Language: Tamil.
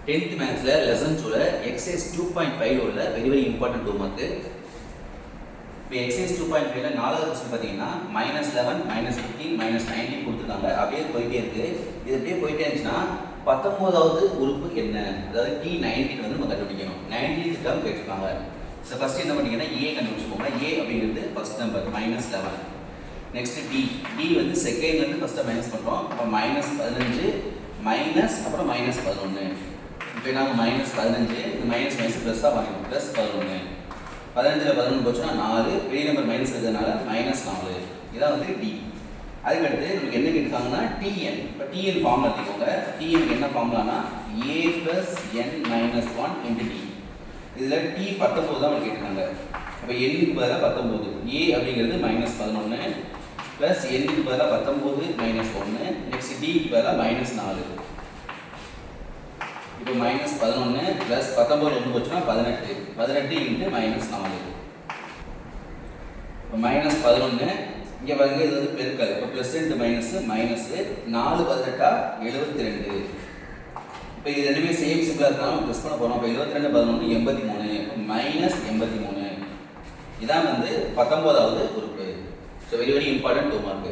10th மேத்ஸ்ல லெசன் 2ல எக்ஸசைஸ் 2.5 உள்ள வெரி வெரி இம்பார்ட்டன்ட் 2 மார்க். இப்போ எக்ஸசைஸ் 2.5ல நாலாவது क्वेश्चन பாத்தீங்கன்னா -11 -15 -19 கொடுத்திருக்காங்க. அப்படியே போயிட்டே இருக்கு. இது அப்படியே போயிட்டே இருந்துச்சுனா 19வது உறுப்பு என்ன? அதாவது T19 வந்து நம்ம கண்டுபிடிக்கணும். 19th டேர்ம் கேட்டிருக்காங்க. சோ ஃபர்ஸ்ட் என்ன பண்ணீங்கன்னா a கண்டுபிடிச்சுக்கோங்க. a அப்படிங்கிறது ஃபர்ஸ்ட் நம்பர் -11. நெக்ஸ்ட் d வந்து செகண்ட்ல இருந்து ஃபர்ஸ்ட் மைனஸ் பண்றோம். அப்ப -15 மைனஸ் அப்புறம் -11. இப்போ நாங்கள் -15 இந்த மைனஸ் மைனஸ் ப்ளஸ்ஸாக வாங்கிக்கணும். ப்ளஸ் 11 15ல் 11 போச்சுன்னா 4 பெரிய நம்பர் மைனஸ் இருக்கிறதுனால -4. இதான் வந்து டி. அதுக்கடுத்து நமக்கு என்ன கேட்காங்கன்னா டிஎன். இப்போ டிஎன் ஃபார்முலா எடுத்துக்கோங்க. டிஎன் என்ன ஃபார்முலானா a + n - 1 × d. இதில் டி 19 தான் அவங்க கேட்குறாங்க. அப்போ n பதிலாக 19, a அப்படிங்கிறது -11 ப்ளஸ் n பதிலாக 19 -1, நெக்ஸ்ட் d பதிலாக -4. இப்போ -11 ப்ளஸ் 19 ஒன்று போச்சுன்னா 18 18 × -4. இப்போ -11 இங்கே பாருங்க இது வந்து பெருக்கல். இப்போ ப்ளஸ் இன்ட்டு மைனஸ் மைனஸ் 4 18 72. இப்போ இது ரெண்டுமே சேம் சிம்பிளாக இருக்காமல் ப்ளஸ் பண்ண போகிறோம். இப்போ 22 11 83 -83. இதான் வந்து 19வது உறுப்பு. So very very important 2 mark.